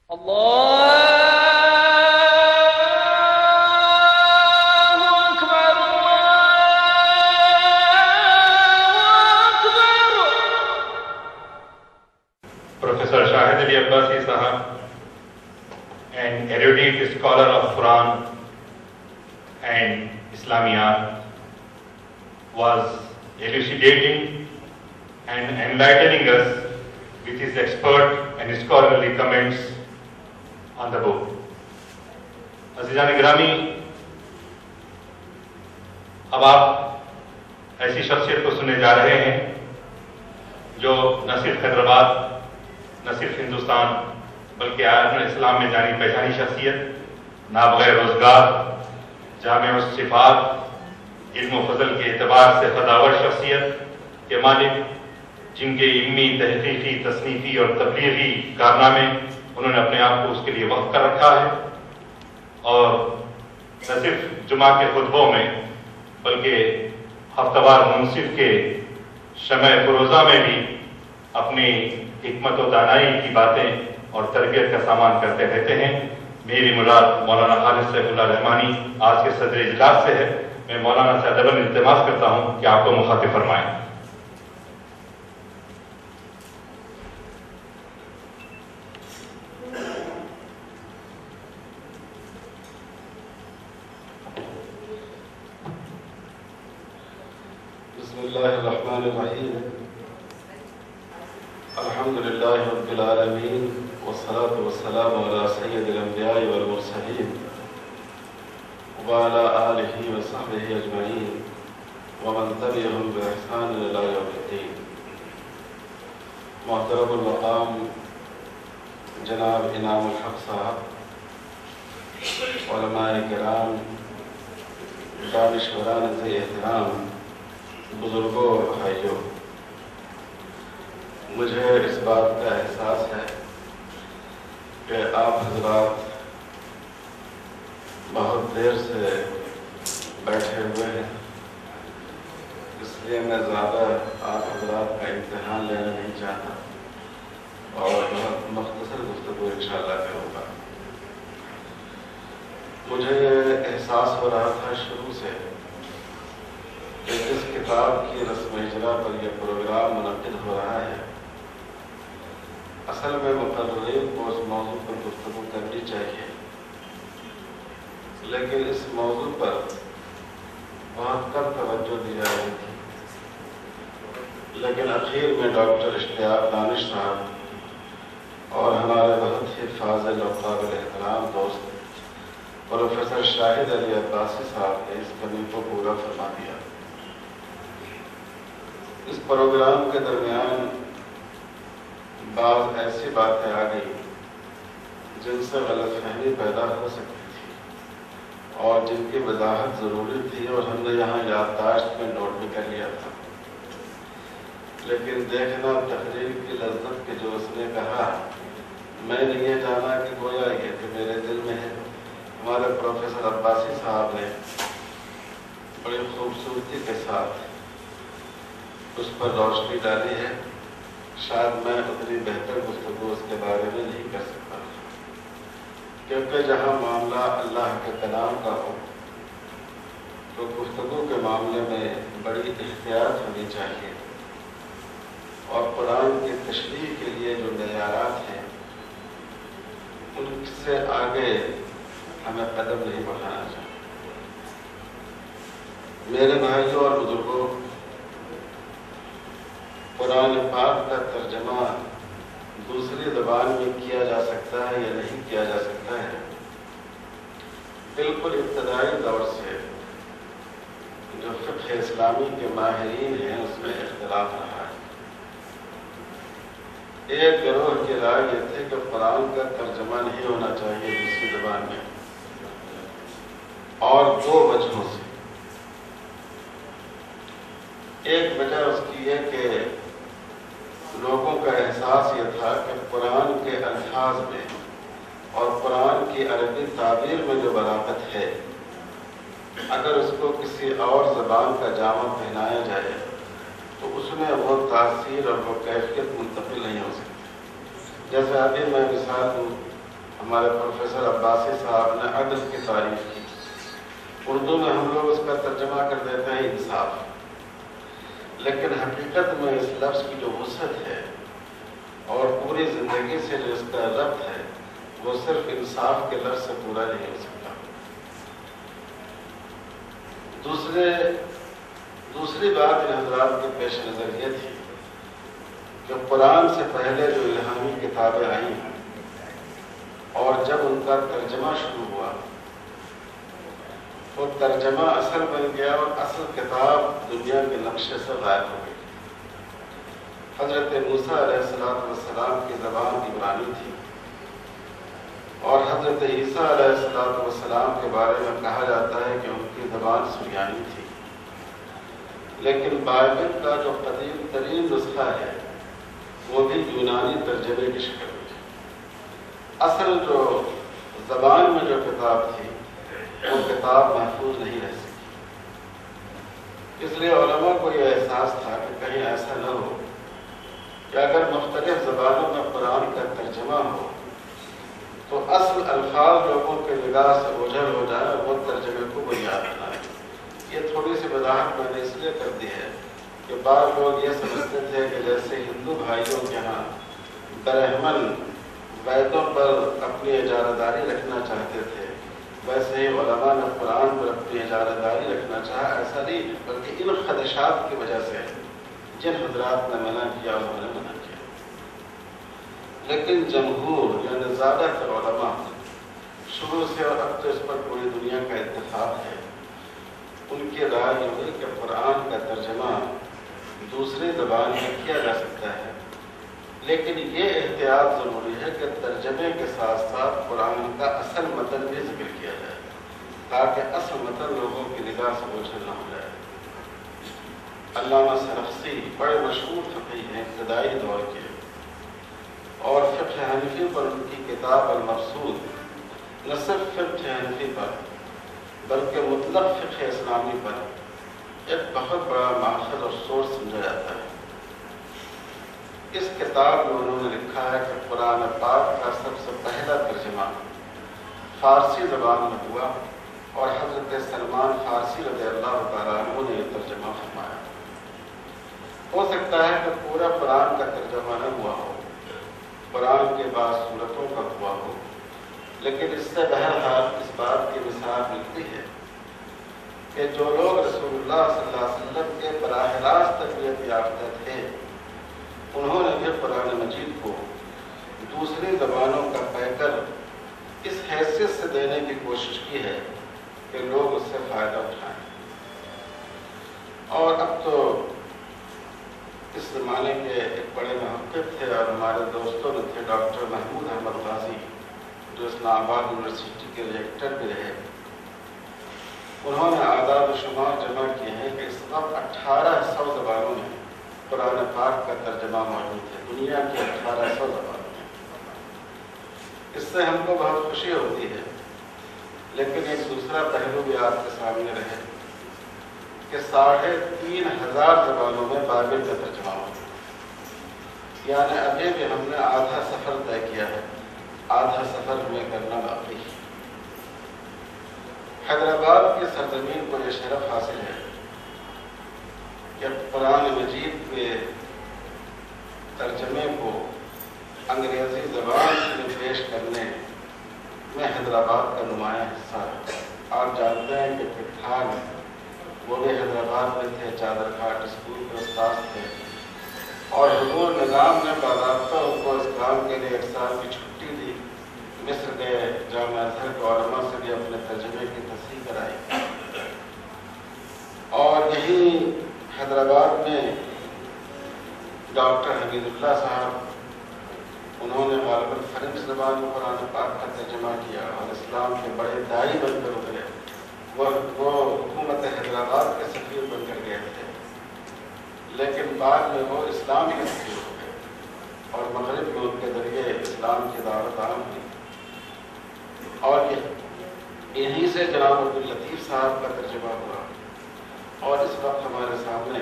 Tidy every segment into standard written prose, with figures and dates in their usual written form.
Professor Shahid Ali Abbasi Sahab, an erudite scholar of Quran and Islamiyat, was elucidating and enlightening us with his expert and scholarly comments on the book. Azizan Grami, اب آپ ایسی شخصیت کو سننے جا رہے ہیں جو نہ صرف حیدرآباد، نہ صرف ہندوستان، بلکہ عالم اسلام میں جانی پہچانی شخصیت، نابغہ روزگار، جامع الصفات، علم و فضل کے اعتبار سے خداور شخصیت کے مالک، جن کے علمی، تحقیقی، تصنیفی اور تبلیغی کارنامے انہوں نے اپنے آپ کو اس کے لیے وقف کر رکھا ہے، اور نہ صرف جمعہ کے خطبوں میں بلکہ ہفتہ وار منصف کے شمع فروزہ میں بھی اپنی حکمت و دانائی کی باتیں اور تربیت کا سامان کرتے رہتے ہیں۔ میری مراد مولانا خالد سیف اللہ رحمانی آج کے صدر اجلاس سے ہے۔ میں مولانا سے ادباً التماس کرتا ہوں کہ آپ کو مخاطب فرمائیں۔ بسم اللہ الرحمن الرحیم، الحمد للہ رب العالمین، والصلاة والسلام علی سید الانبیاء والمرسلین وعلی آلہ وصحبہ اجمعین ومن تبعہم بإحسان الی یوم الدین۔ محترم المقام جناب انعام الحق صاحب، علماء کرام، دانشوران ذی احترام، بزرگوں اور بھائیوں، مجھے اس بات کا احساس ہے کہ آپ حضرات بہت دیر سے بیٹھے ہوئے ہیں، اس لیے میں زیادہ آپ حضرات کا امتحان لینا نہیں چاہتا اور بہت مختصر گفتگو انشاءاللہ کروں گا۔ مجھے یہ احساس ہو رہا تھا شروع سے کہ اس کتاب کی رسم اجرا پر یہ پروگرام منعقد ہو رہا ہے، اصل میں مقررین کو اس موضوع پر گفتگو کرنی چاہیے، لیکن اس موضوع پر بہت کم توجہ دی جا رہی تھی۔ لیکن اخیر میں ڈاکٹر اشتیاق دانش صاحب اور ہمارے بہت ہی فاضل اور قابل احترام دوست پروفیسر شاہد علی عباسی صاحب نے اس کمی کو پورا فرما دیا۔ اس پروگرام کے درمیان بعض ایسی باتیں آ گئی جن سے غلط فہمی پیدا ہو سکتی تھی اور جن کی وضاحت ضروری تھی، اور ہم نے یہاں یادداشت میں نوٹ بھی کر لیا تھا، لیکن دیکھنا تقریر کی لذت کہ جو اس نے کہا، میں نے یہ جانا کہ گویا یہ کہ میرے دل میں ہے۔ ہمارے پروفیسر عباسی صاحب نے بڑی خوبصورتی کے ساتھ اس پر روشنی ڈالی ہے، شاید میں اتنی بہتر گفتگو اس کے بارے میں نہیں کر سکتا، کیونکہ جہاں معاملہ اللہ کے کلام کا ہو تو گفتگو کے معاملے میں بڑی احتیاط ہونی چاہیے، اور قرآن کی تشریح کے لیے جو معیارات ہیں ان سے آگے ہمیں قدم نہیں بڑھانا چاہیے۔ میرے بھائیوں اور بزرگوں، قرآن پاک کا ترجمہ دوسری زبان میں کیا جا سکتا ہے یا نہیں کیا جا سکتا ہے، بالکل ابتدائی دور سے جو فقہ اسلامی کے ماہرین ہیں اس میں اختلاف رہا ہے۔ ایک گروہ کی رائے یہ تھی کہ قرآن کا ترجمہ نہیں ہونا چاہیے دوسری زبان میں، اور دو وجہوں سے۔ ایک وجہ اس کی یہ کہ لوگوں کا احساس یہ تھا کہ قرآن کے الفاظ میں اور قرآن کی عربی تعبیر میں جو بلاغت ہے، اگر اس کو کسی اور زبان کا جامہ پہنایا جائے تو اس میں وہ تاثیر اور وہ کیفیت منتقل نہیں ہو سکتی۔ جیسے ابھی میں مثال دوں ہمارے پروفیسر عباسی صاحب نے عدل کی تعریف کی. اردو میں ہم لوگ اس کا ترجمہ کر دیتے ہیں انصاف، لیکن حقیقت میں اس لفظ کی جو وسعت ہے اور پوری زندگی سے جو اس کا ربط ہے وہ صرف انصاف کے لفظ سے پورا نہیں ہو سکتا. دوسری بات ان حضرات کے پیش نظر یہ تھی کہ قرآن سے پہلے جو الہامی کتابیں آئیں اور جب ان کا ترجمہ شروع ہوا وہ ترجمہ اصل بن گیا اور اصل کتاب دنیا کے نقشے سے غائب ہو گئی. حضرت موسیٰ علیہ السلام کی زبان عبرانی تھی اور حضرت عیسیٰ علیہ السلام کے بارے میں کہا جاتا ہے کہ ان کی زبان سریانی تھی. لیکن بائبل کا جو قدیم ترین نسخہ ہے وہ بھی یونانی ترجمے کی شکل میں تھی. اصل جو زبان میں جو کتاب تھی وہ کتاب محفوظ نہیں رہ سکی. اس لیے علماء کو یہ احساس تھا کہ کہیں ایسا نہ ہو کہ اگر مختلف زبانوں میں قرآن کا ترجمہ ہو تو اصل الفاظ لوگوں کے نگاہ سے اوجھل ہو جائے اور وہ ترجمے کو بنیاد بنائے. یہ تھوڑی سی وضاحت میں نے اس لیے کر دی ہے کہ بعض لوگ یہ سمجھتے تھے کہ جیسے ہندو بھائیوں کے یہاں برہمن ویدوں پر اپنی اجارہ داری رکھنا چاہتے تھے ویسے ہی علماء نے قرآن پر اپنی اجارہ داری رکھنا چاہا. ایسا نہیں، بلکہ ان خدشات کی وجہ سے جن حضرات نے منع کیا انہوں نے منع کیا. لیکن جمہور یعنی زیادہ تر علماء شروع سے اور اب تو اس پر پوری دنیا کا اتفاق ہے، ان کی رائے یہ ہوئی کہ قرآن کا ترجمہ دوسری زبان میں کیا جا سکتا ہے، لیکن یہ احتیاط ضروری ہے کہ ترجمے کے ساتھ ساتھ قرآن کا اصل متن بھی ذکر کیا جائے تاکہ اصل متن لوگوں کی نگاہ سے اوجھل نہ ہو جائے. علامہ سرخسی بڑے مشہور فقیہ ہیں ابتدائی دور کے، اور فقہ حنفی پر ان کی کتاب المبسوط نہ صرف فقہ حنفی پر بلکہ مطلق فقہ اسلامی پر ایک بہت بڑا ماخذ اور سورس سمجھا جاتا ہے. اس کتاب میں انہوں نے لکھا ہے کہ قرآن پاک کا سب سے پہلا ترجمہ فارسی زبان میں ہوا اور حضرت سلمان فارسی رضی اللہ تعالیٰ عنہ نے یہ ترجمہ فرمایا. ہو سکتا ہے کہ پورا قرآن کا ترجمہ نہ ہوا ہو، قرآن کے بعض صورتوں کا ہوا ہو، لیکن اس سے بہرحال اس بات کی مثال ملتی ہے کہ جو لوگ رسول اللہ صلی اللہ علیہ وسلم کے براہ راست تربیت یافتہ تھے انہوں نے بھی قرآن مجید کو دوسری زبانوں کا پیکر اس حیثیت سے دینے کی کوشش کی ہے کہ لوگ اس سے فائدہ اٹھائیں. اور اب تو اس زمانے کے ایک بڑے محقق تھے اور ہمارے دوستوں میں تھے ڈاکٹر محمود احمد غازی جو اسلام آباد یونیورسٹی کے ریکٹر بھی رہے. انہوں نے اعداد و شمار جمع کیے ہیں کہ اس وقت 1800 زبانوں میں قرآن پاک کا ترجمہ موجود ہے، دنیا کی 1800 زبانوں میں. اس سے ہم کو بہت خوشی ہوتی ہے، لیکن ایک دوسرا پہلو بھی آپ کے سامنے رہے کہ 3500 زبانوں میں بائبل کا ترجمہ موجود ہے. یعنی ابھی بھی ہم نے آدھا سفر طے کیا ہے، آدھا سفر ہمیں کرنا باقی ہے. حیدرآباد کی سرزمین کو یہ شرف حاصل ہے کہ قرآن مجید کے ترجمے کو انگریزی زبان میں پیش کرنے میں حیدرآباد کا نمایاں حصہ ہے. آپ جانتے ہیں کہ پٹھان وہ بھی حیدرآباد میں تھے، چادر گھاٹ اسکول کے استاد تھے، اور حضور نظام نے باضابطہ ان کو اس کام کے لیے 1 سال کی چھٹی دی. مصر گئے، جامعہ ازہر کے علماء سے بھی اپنے ترجمے کی تصحیح کرائی، اور یہی حیدرآباد میں ڈاکٹر حمید اللہ صاحب انہوں نے غالباً فرنچ زبان میں قرآن پاک کا ترجمہ کیا اور اسلام کے بڑے داعی بن کر ابھرے. وہ حکومت حیدرآباد کے سفیر بن کر گئے تھے، لیکن بعد میں وہ اسلام کے سفیر ہو گئے اور مغرب میں ان کے ذریعے اسلام کی دعوت عام ہوئی. اور یہیں سے جناب عبداللطیف صاحب کا ترجمہ ہوا. اور اس وقت ہمارے سامنے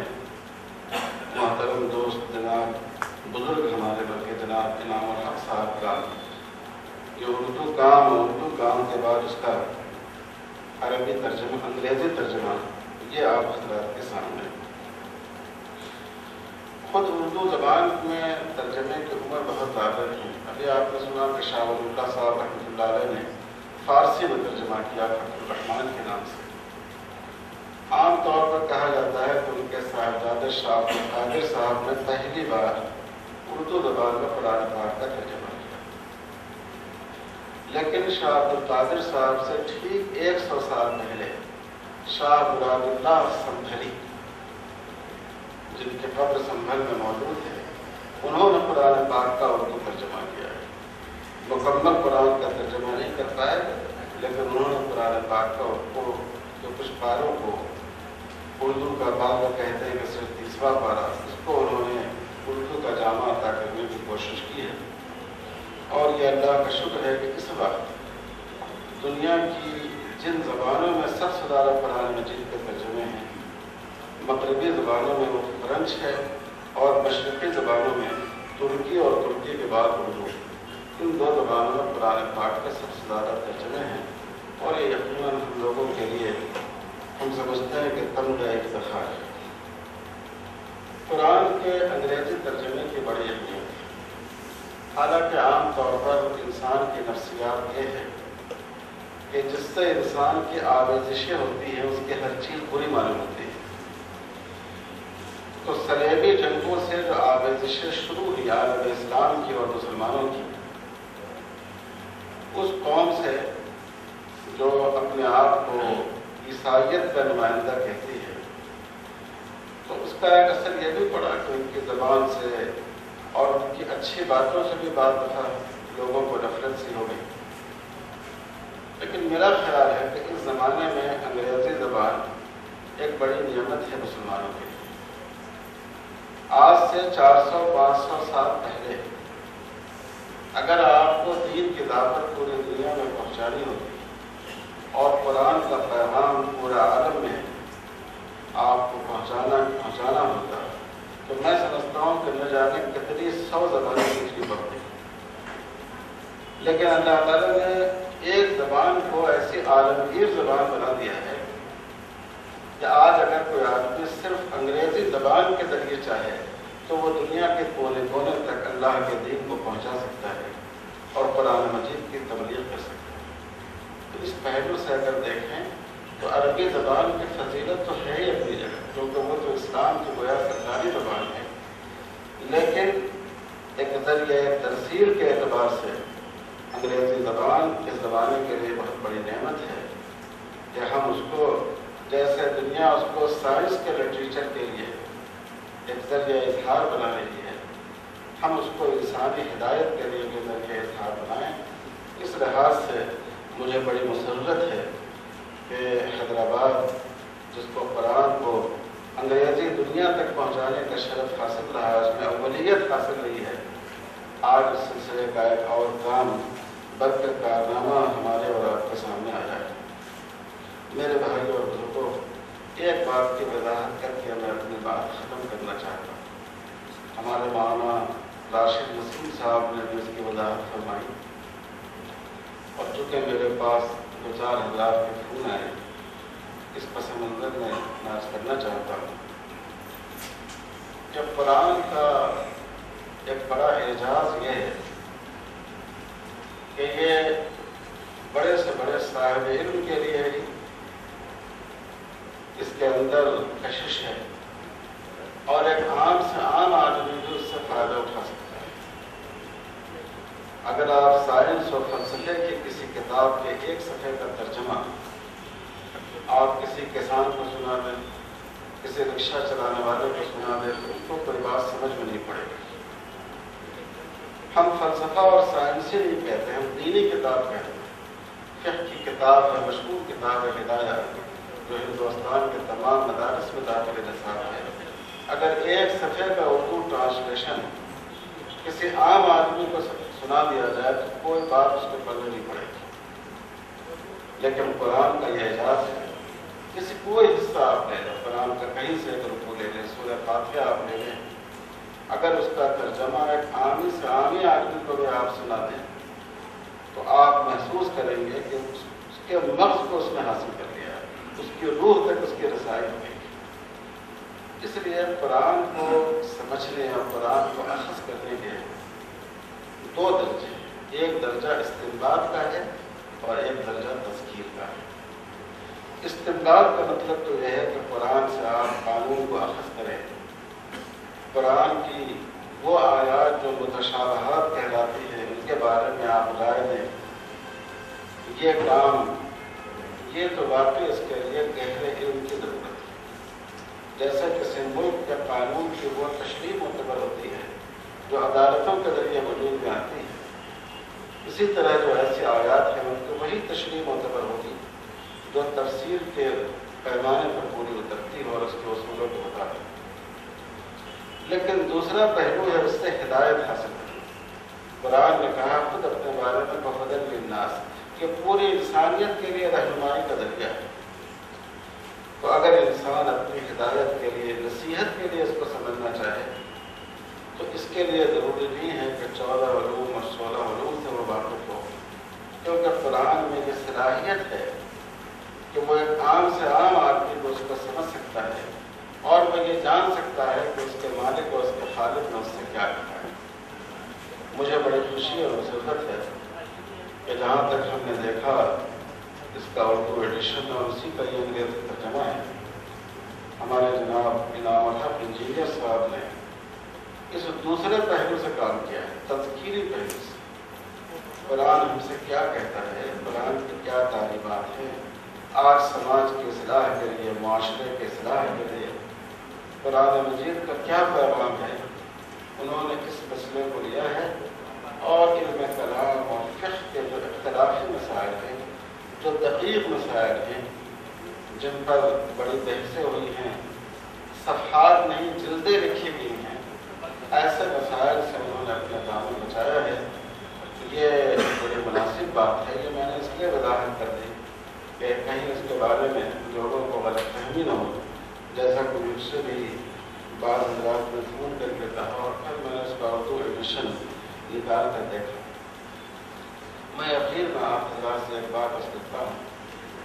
محترم دوست جناب بزرگ ہمارے بلکہ جناب انعام الحق صاحب کا یہ اردو کام کے بعد اس کا عربی ترجمہ، انگریزی ترجمہ، یہ آپ حضرات کے سامنے. خود اردو زبان میں ترجمے کی عمر بہت زیادہ ہے. ابھی آپ نے سنا کہ شاہ ولی اللہ صاحب رحمۃ اللہ علیہ نے فارسی میں ترجمہ کیا فتح الرحمان کے نام سے. عام طور پر کہا جاتا ہے کہ ان کے صاحبزادے شاہ عبد القادر صاحب نے پہلی بار اردو زبان میں قرآن پاک کا ترجمہ کیا. لیکن شاہ عبد القادر صاحب سے ٹھیک 100 سال پہلے شاہ مراد اللہ سنبھلی، جن کے قبر سنبھل میں موجود ہے، انہوں نے قرآن پاک کا اردو ترجمہ کیا ہے. مکمل قرآن کا ترجمہ نہیں کر پائے، لیکن انہوں نے قرآن پاک کا جو کچھ پاروں کو اردو کا بعض کہتے ہیں کہ صرف 30واں پارہ، اس کو انہوں نے اردو کا جامع عطا کرنے کی کوشش کی ہے. اور یہ اللہ کا شکر ہے کہ اس وقت دنیا کی جن زبانوں میں سب سے زیادہ قرآن مجید کے ترجمے ہیں، مغربی زبانوں میں وہ فرنچ ہے اور مشرقی زبانوں میں ترکی اور ترکی کے بعد اردو. ان دو زبانوں میں قرآن پاک کے سب سے زیادہ ترجمے ہیں. اور یہ یقیناً ہم لوگوں کے لیے ہم سمجھتے ہیں کہ تمغہ افتخار ہے. قرآن کے انگریزی ترجمے کی بڑی اہمیت ہے. حالانکہ عام طور پر انسان کی نفسیات یہ ہے کہ جس سے انسان کی آمیزشیں ہوتی ہیں اس کی ہر چیز بری معلوم ہوتی ہے. تو صلیبی جنگوں سے جو آمیزشیں شروع ہوئی عالم اسلام کی اور مسلمانوں کی، اس قوم سے جو اپنے آپ کو عیسائیت کا نمائندہ کہتی ہے، تو اس کا ایک اثر یہ بھی پڑا کہ ان کی زبان سے اور ان کی اچھی باتوں سے بھی بعض دفعہ لوگوں کو نفرت سی ہو گئی. لیکن میرا خیال ہے کہ اس زمانے میں انگریزی زبان ایک بڑی نعمت ہے مسلمانوں کے لیے. آج سے 400-500 سال پہلے اگر آپ کو دین کی دعوت پوری دنیا میں پہنچانی ہوتی اور قرآن کا پیغام پورے عالم میں آپ کو پہنچانا ہوتا، تو میں سمجھتا ہوں کہ نہ جانے کتنی 100 زبانیں سیکھنی پڑتی. لیکن اللہ تعالیٰ نے ایک زبان کو ایسی عالمگیر زبان بنا دیا ہے کہ آج اگر کوئی آدمی صرف انگریزی زبان کے ذریعے چاہے تو وہ دنیا کے کونے کونے تک اللہ کے دین کو پہنچا سکتا ہے اور قرآن مجید کی تبلیغ کر سکتا ہے. تو اس پہلو سے اگر دیکھیں تو عربی زبان کی فضیلت تو ہے ہی اپنی جگہ، کیونکہ وہ تو اسلام کی گویا سرکاری زبان ہے. لیکن ایک ذریعہ ترسیل کے اعتبار سے انگریزی زبان اس زمانے کے لیے بہت بڑی نعمت ہے کہ ہم اس کو، جیسے دنیا اس کو سائنس کے لٹریچر کے لیے ایک ذریعہ اظہار بنا رہی ہے، ہم اس کو انسانی ہدایت کے لیے بھی ذریعہ اظہار بنائیں. اس لحاظ سے مجھے بڑی مسرت ہے کہ حیدرآباد، جس کو قرآن کو انگریزی دنیا تک پہنچانے کا شرف حاصل رہا ہے، اس میں اولیت حاصل رہی ہے، آج اس سلسلے کا ایک اور کام بلکہ کارنامہ ہمارے اور آپ کے سامنے آ جائے. میرے بھائی اور بزرگوں، ایک بات کی وضاحت کر کے میں اپنی بات ختم کرنا چاہتا ہوں. ہمارے مولانا راشد نسیم صاحب نے بھی اس کی وضاحت فرمائی، اور چونکہ میرے پاس 2-4 حضرات کے فون آئے، اس پس منظر میں ناز کرنا چاہتا ہوں کہ قرآن کا ایک بڑا اعجاز یہ ہے کہ یہ بڑے سے بڑے صاحب علم کے لیے ہی اس کے اندر کشش ہے، اور ایک عام سے عام آدمی بھی اس سے فائدہ اٹھا سکتا ہے. اگر آپ سائنس اور فلسفے کی کسی کتاب کے ایک صفحے کا ترجمہ آپ کسی کسان کو سنا دیں، کسی رکشہ چلانے والے کو سنا دیں، تو اس کو کوئی بات سمجھ میں نہیں پڑے گی. ہم فلسفہ اور سائنس ہی نہیں کہتے، ہم دینی کتاب کہتے ہیں. فقہ کی کتاب ہے، مشہور کتاب ہے ہدایت، جو ہندوستان کے تمام مدارس میں داخل نصاب ہے. اگر ایک صفحے کا اردو ٹرانسلیشن کسی عام آدمی کو سنا دیا جائے تو کوئی بات اس کے پلے نہیں پڑے گی. لیکن قرآن کا یہ اعجاز ہے، کسی کوئی حصہ آپ لے لیں، قرآن کا کہیں سے ایک رکوع لے لیں، سورہ فاتحہ آپ لے لیں، اگر اس کا ترجمہ ایک عامی سے عامی آدمی کو بھی آپ سنا دیں تو آپ محسوس کریں گے کہ اس کے مغز کو اس نے حاصل کر لیا ہے، اس کی روح تک اس کی رسائی ہوگی۔ اس لیے قرآن کو سمجھنے اور قرآن کو اخذ کرنے کے دو درجے ہیں، ایک درجہ استنباط کا ہے اور ایک درجہ تذکیر کا ہے۔ استنباط کا مطلب تو یہ ہے کہ قرآن سے آپ قانون کو اخذ کریں، قرآن کی وہ آیات جو متشابہات کہلاتی ہیں ان کے بارے میں آپ رائے دیں، یہ کام یہ تو واقعی اس کے لیے گہرے علم کی ضرورت ہے۔ جیسے کسی ملک کے قانون کی وہ تشریح معتبر ہوتی ہے جو عدالتوں کے ذریعے وجود میں آتی ہے، اسی طرح جو ایسی آیات ہیں ان کی وہی تشریح معتبر ہوگی جو تفسیر کے پیمانے پر پوری اترتی ہے اور اس کے اصولوں کو بتاتی ہے۔ لیکن دوسرا پہلو ہے اس سے ہدایت حاصل کرنا۔ قرآن نے کہا خود اپنے بارے میں بہدل للناس کہ پوری انسانیت کے لیے رہنمائی کا ذریعہ ہے۔ تو اگر انسان اپنی ہدایت کے لیے، نصیحت کے لیے اس کو سمجھنا چاہے تو اس کے لیے ضروری نہیں ہے کہ 14 علوم اور 16 علوم سے وہ واقف ہو، کیونکہ قرآن میں یہ صلاحیت ہے کہ وہ ایک عام سے عام آدمی کو اس کو سمجھ سکتا ہے اور وہ یہ جان سکتا ہے کہ اس کے مالک اور اس کے خالق نے اس سے کیا کہا ہے۔ مجھے بڑی خوشی اور مسرت ہے کہ جہاں تک ہم نے دیکھا اس کا اردو ایڈیشن اور اسی کا یہ انگریزی ترجمہ ہے، ہمارے جناب انعام الحق انجینئر صاحب نے اس دوسرے پہلو سے کام کیا ہے، تذکیری پہلو سے۔ قرآن ہم سے کیا کہتا ہے، قرآن کی کیا تعلیمات ہیں، آج سماج کی اصلاح کے لیے، معاشرے کے اصلاح کے لیے قرآن مجید کا کیا پیغام ہے، انہوں نے کس مسئلے کو لیا ہے، اور علم کلام اور فقہ کے جو اختلافی مسائل ہیں، جو دقیق مسائل ہیں، جن پر بڑی بحثیں ہوئی ہیں، صفحات نہیں جلدیں لکھی ہوئی ہیں، ایسے مسائل سے انہوں نے اپنا دامن بچایا ہے۔ یہ بڑی مناسب بات ہے۔ یہ میں نے اس لیے وضاحت کر دی کہ کہیں اس کے بارے میں لوگوں کو غلط فہمی نہ ہو، جیسا کہ مجھ سے بھی بعض حضرات نے فون کر کے کہا اور پھر میں نے اس کا اردو ایڈیشن نکال کر دیکھا۔ میں اخیر میں آپ حضرات سے ایک بات عرض کرتا ہوں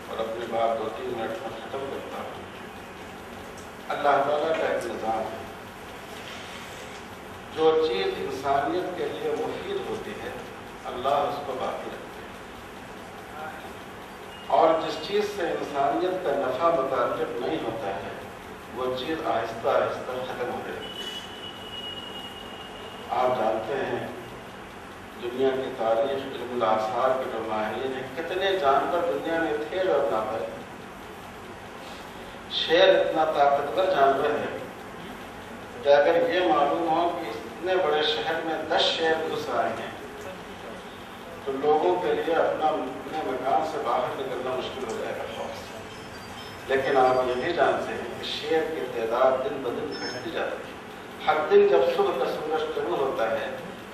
اور اپنی بات 2-3 منٹ میں ختم کرتا ہوں۔ اللہ تعالیٰ کا ایک نظام ہے، جو چیز انسانیت کے لیے مفید ہوتی ہے اللہ اس کو باقی رکھتے ہیں، اور جس چیز سے انسانیت کا نفع متعلق نہیں ہوتا ہے وہ چیز آہستہ آہستہ ختم ہو جاتی ہے۔ آپ جانتے ہیں دنیا کی تاریخ، علم الآثار کے جو ماہرین ہیں، کتنے جانور دنیا میں تھے اور نہ تھے۔ شیر اتنا طاقتور جانور ہے کہ اگر یہ معلوم ہو کہ اتنے بڑے شہر میں 10 شیر گھس آئے ہیں تو لوگوں کے لیے اپنے مکان سے باہر نکلنا مشکل ہو جائے گا خوف سے۔ لیکن آپ یہ بھی جانتے ہیں کہ شیر کی تعداد دن بدن گھٹتی جاتی ہے۔ ہر دن جب صبح کا سورج طلوع ہوتا ہے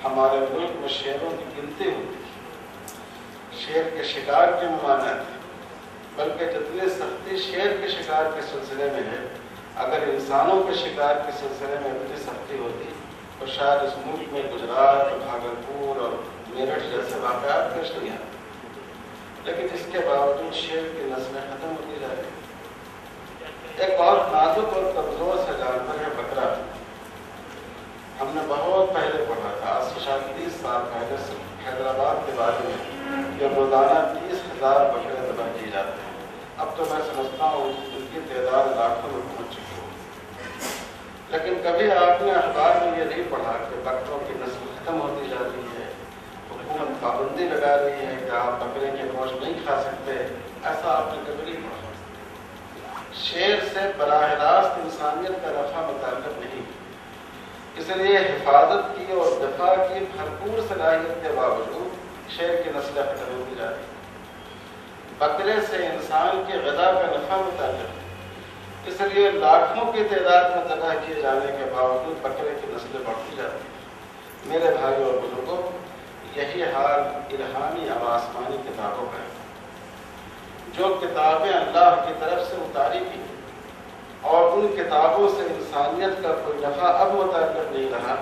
ہمارے ملک میں شیروں کی گنتی ہوتی ہے۔ شیر کے شکار کے ممانعت ہے، بلکہ جتنی سختی شیر کے شکار کے سلسلے میں ہے، اگر انسانوں کے شکار کے سلسلے میں اتنی سختی ہوتی تو شاید اس ملک میں گجرات اور بھاگلپور اور میرٹھ جیسے واقعات پیش نہیں آتے۔ لیکن اس کے باوجود شیر کی نسلیں ختم ہوتی جا رہی ہیں۔ ایک اور نازک اور کمزور سے جانور ہے بکرا۔ ہم نے بہت پہلے پڑھا تھا، آج سے شاید 30 سال پہلے سے حیدرآباد کے بارے میں کہ روزانہ 30,000 بکرے ذبح کیے جاتے ہیں۔ اب تو میں سمجھتا ہوں ان کی تعداد لاکھوں میں پہنچ چکی ہو۔ لیکن کبھی آپ نے اخبار میں یہ نہیں پڑھا کہ بکروں کی نسل ختم ہوتی جا رہی ہے، حکومت پابندی لگا رہی ہے کہ آپ بکرے کے گوشت نہیں کھا سکتے، ایسا آپ نے کبھی نہیں پڑھا۔ شیر سے براہ راست انسانیت کا نفع متعلق نہیں، اس لیے حفاظت کی اور دفاع کی بھرپور صلاحیت کے باوجود شیر کی نسلیں ختم ہوتی جا رہی ہیں۔ بکرے سے انسان کی غذا کا نفع متعلق ہے، اس لیے لاکھوں کی تعداد میں ذبح کیے جانے کے باوجود بکرے کی نسلیں بڑھتی جاتی ہیں۔ میرے بھائی اور بزرگوں، یہی حال الہامی اور آسمانی کتابوں کا ہے۔ جو کتابیں اللہ کی طرف سے اتاری گئی اور ان کتابوں سے انسانیت کا کوئی نفع اب متعلق نہیں رہا،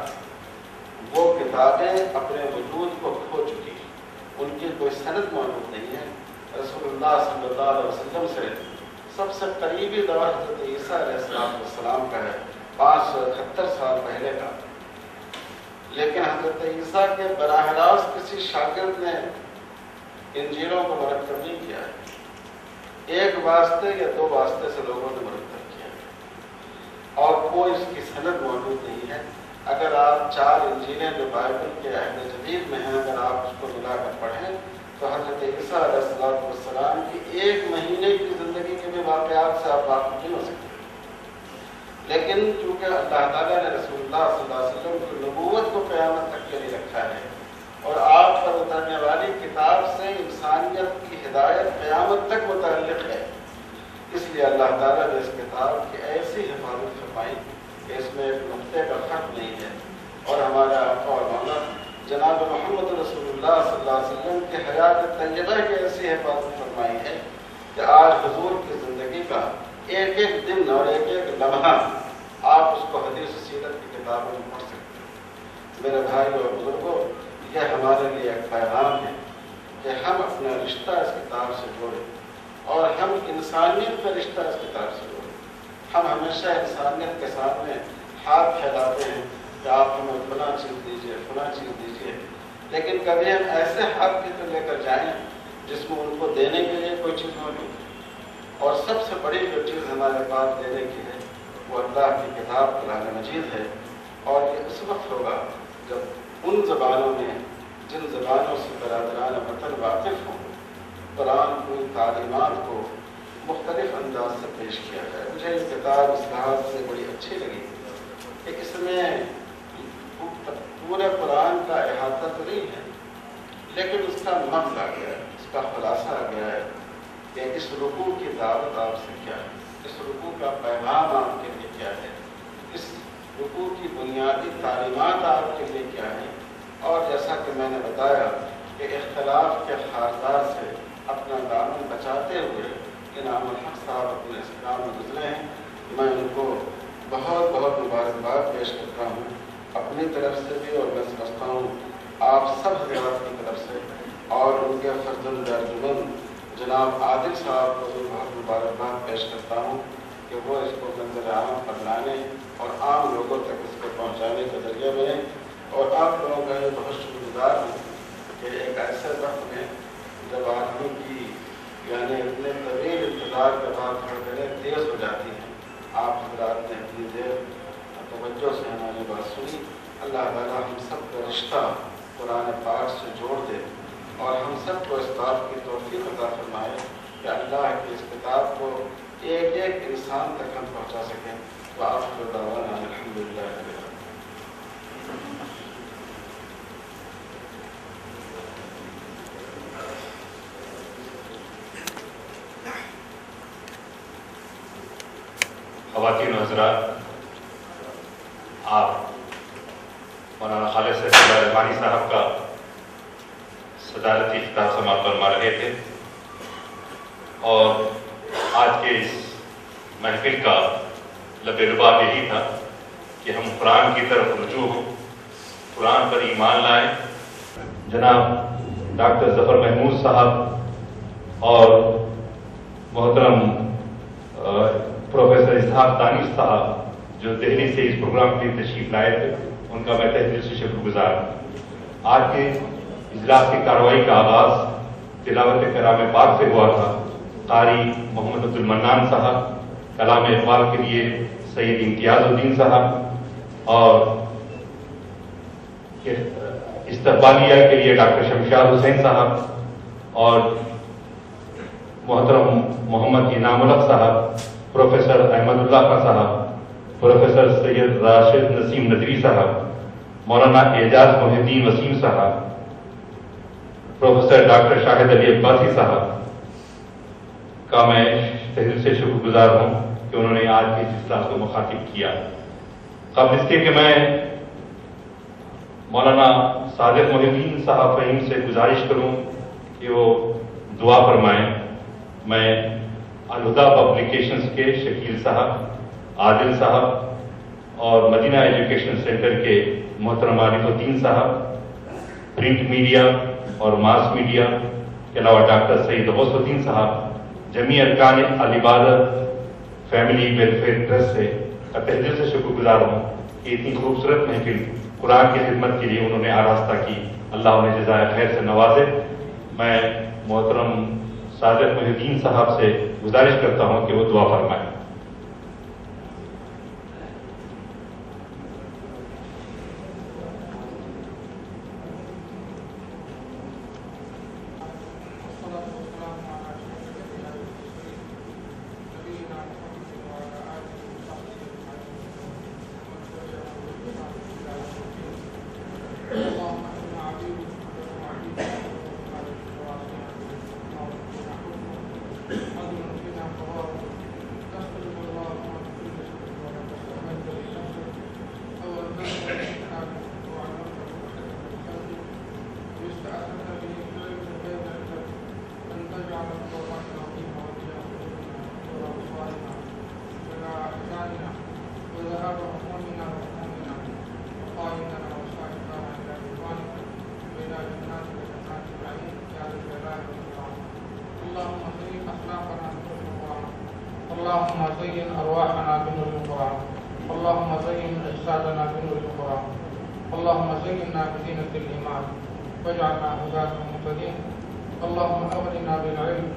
وہ کتابیں اپنے وجود کو کھو چکی ہیں، ان کی کوئی سند موجود نہیں ہے۔ رسول اللہ صلی اللہ علیہ وسلم سے سب سے قریبی دور حضرت عیسیٰ علیہ السلام کا ہے، 578 سال پہلے کا، لیکن حضرت عیسیٰ کے براہ راست کسی شاگرد نے انجیلوں کو مرتب نہیں کیا ہے، ایک واسطے یا دو واسطے سے لوگوں نے مرتب کیا ہے اور کوئی اس کی سند موجود نہیں ہے۔ اگر آپ 4 انجیلیں جو بائبل کے عہد جدید میں ہیں اگر آپ اس کو ملا کر پڑھیں تو حضرت عیسیٰ علیہ السلام کی 1 مہینے کی زندگی کے بھی واقعات سے آپ واقف نہیں ہو سکتے، لیکن چونکہ اللہ تعالیٰ نے رسول اللہ صلی اللہ علیہ وسلم کی نبوت کو قیامت تک کے لیے رکھا ہے اور آپ پر اترنے والی کتاب سے انسانیت کی ہدایت قیامت تک متعلق ہے، اس لیے اللہ تعالیٰ نے اس کتاب کی ایسی حفاظت فرمائی کہ اس میں ایک نقطے کا خط نہیں ہے، اور ہمارا آقا اور مولا جناب محمد رسول اللہ صلی اللہ علیہ وسلم کی حیات طیبہ کی ایسی حفاظت فرمائی ہے کہ آج حضور کی زندگی کا ایک ایک دن اور ایک ایک لمحہ آپ اس کو حدیث سیرت کی کتابوں میں پڑھ سکتے ہیں۔ میرے بھائی اور بزرگوں، یہ ہمارے لیے ایک پیغام ہے کہ ہم اپنا رشتہ اس کتاب سے جوڑیں اور ہم انسانیت کا رشتہ اس کتاب سے جوڑیں۔ ہم ہمیشہ انسانیت کے سامنے ہاتھ پھیلاتے ہیں کہ آپ ہمیں فلاں چیز دیجیے، فلاں چیز دیجیے، لیکن کبھی ہم ایسے ہاتھ بھی تو لے کر جائیں جس میں ان کو دینے کے لیے کوئی چیز موجود ہے، اور سب سے بڑی جو چیز ہمارے پاس دینے کی ہے وہ اللہ کی کتاب قرآن مجید ہے، اور یہ اس وقت ہوگا جب ان زبانوں میں جن زبانوں سے برادران وطن واقف ہوں قرآن کی تعلیمات کو مختلف انداز سے پیش کیا جائے۔ مجھے یہ کتاب اس لحاظ سے بڑی اچھی لگی کہ اس میں پورے قرآن کا احاطہ تو نہیں ہے، لیکن اس کا مغز آ گیا ہے، اس کا خلاصہ آ گیا ہے کہ اس رکوع کی دعوت آپ سے کیا ہے، اس رکوع کا پیغام آپ کے لیے کیا ہے، اس رکوع کی بنیادی تعلیمات آپ کے لیے کیا ہے، اور جیسا کہ میں نے بتایا کہ اختلاف کے خاردار سے اپنا دامن بچاتے ہوئے انعام الحق صاحب اپنے اسلام میں گزرے ہیں، میں ان کو بہت بہت مبارکباد پیش کرتا ہوں اپنی طرف سے بھی، اور میں سمجھتا ہوں آپ سب حضرات کی طرف سے، اور ان کے فرزند ارجمند جناب عادل صاحب کو بھی بہت مبارکباد پیش کرتا ہوں کہ وہ اس کو منظر عام پر لانے اور عام لوگوں تک اس کو پہنچانے کا ذریعہ بنے، اور آپ لوگوں کا یہ بہت شکر گزار ہوں کہ ایک ایسے وقت میں جب آدمی کی یعنی اتنے طویل انتظار کے بعد دھڑکنیں تیز ہو جاتی ہیں، آپ حضرات نے اتنی دیر توجہ سے ہماری بات سنی۔ اللہ تعالیٰ ہم سب کا رشتہ قرآن پاک سے جوڑ دے اور ہم سب کو اس بات کی توفیق عطا فرمائے کہ اللہ کی اس کتاب کو ایک ایک انسان تک ہم پہنچا سکیں۔ وآخر دعوانا الحمدللہ رب العالمین۔ خواتین و حضرات، آپ مولانا خالد صاحب رحمانی صاحب کا صدارتی خطاب سماعت فرما رہے تھے، اور آج کے اس محفل کا لب لباب یہی تھا کہ ہم قرآن کی طرف رجوع ہوں، قرآن پر ایمان لائیں۔ جناب ڈاکٹر ظفر محمود صاحب اور محترم پروفیسر اسحاق دانش صاحب جو دہلی سے اس پروگرام کے لیے تشریف لائے تھے، ان کا میں تہ دل سے شکر گزار ہوں۔ آج کے اجلاس کی کارروائی کا آغاز تلاوت کلام پاک سے ہوا تھا۔ قاری محمد عبد المنان صاحب، کلام اقبال کے لیے سید امتیاز الدین صاحب، اور استقبالیہ کے لیے ڈاکٹر شمشاد حسین صاحب، اور محترم محمد انعام الحق صاحب، پروفیسر احمد اللہ خان صاحب، پروفیسر سید راشد نسیم ندوی صاحب، مولانا اعجاز محی الدین وسیم صاحب، پروفیسر ڈاکٹر شاہد علی عباسی صاحب کا میں تہہ سے شکر گزار ہوں کہ انہوں نے آج کے اجلاس کو مخاطب کیا۔ قبل اس کے کہ میں مولانا صادق محی الدین صاحب فہیم سے گزارش کروں کہ وہ دعا فرمائیں، میں الہدا پبلیکیشنز کے شکیل صاحب، عادل صاحب، اور مدینہ ایجوکیشن سینٹر کے محترم عارف الدین صاحب، پرنٹ میڈیا اور ماس میڈیا کے علاوہ ڈاکٹر سعید غوث الدین صاحب جمیع ارکان العبادت فیملی ویلفیئر ٹرسٹ سے تہہ دل سے شکر گزار ہوں کہ اتنی خوبصورت محفل قرآن کی خدمت کے لیے انہوں نے آراستہ کی. اللہ انہیں جزائے خیر سے نوازے. میں محترم صادق محی الدین صاحب سے گزارش کرتا ہوں کہ وہ دعا فرمائیں. اللهم زين أرواحنا بنور القرآن. اللهم زين أجسادنا بنور القرآن. اللهم زينا بزينة الإيمان واجعلنا هداة مهتدين. اللهم أغننا بالعلم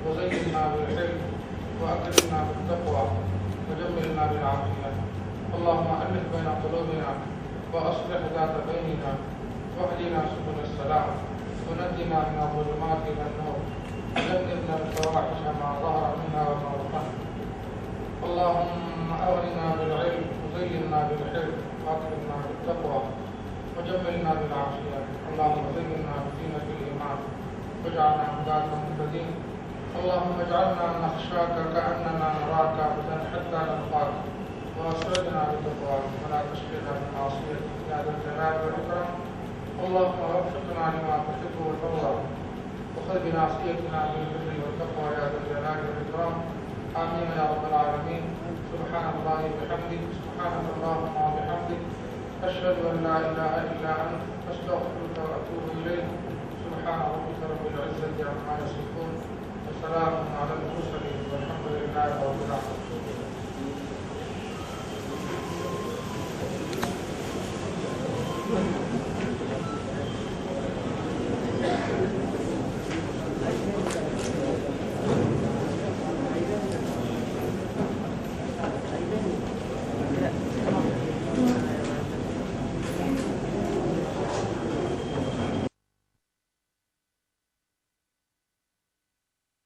وزينا بالحلم وأكرمنا بالتقوى وجملنا بالعافية. اللهم ألف بين قلوبنا وأصلح ذات بيننا واهدنا سبل السلام ونجنا من الظلمات إلى النور وجنبنا الفواحش ما ظهر منها وما بطن. اللهم أغننا بالعلم وزينا بالحلم وأكرمنا بالتقوى وجملنا بالعافية. اللهم زينا بزينة الإيمان واجعلنا هداة مهتدين. اللهم اجعلنا نخشاك كأننا نراك أبدا حتى نلقاك وأسعدنا بتقواك ولا تشغلنا بمعصيتك يا ذا الجلال والإكرام. اللهم وفقنا لما تحب وترضى وخذ بناصيتنا بالبر والتقوى يا ذا الجلال والإكرام. آمين يا رب العالمين. سبحان الله وبحمده. سبحانك اللهم وبحمدك أشهد أن لا إله إلا أنت أستغفرك وأتوب إليك. سبحان ربك رب العزة عما يصفون وسلام على المرسلين والحمد لله رب العالمين.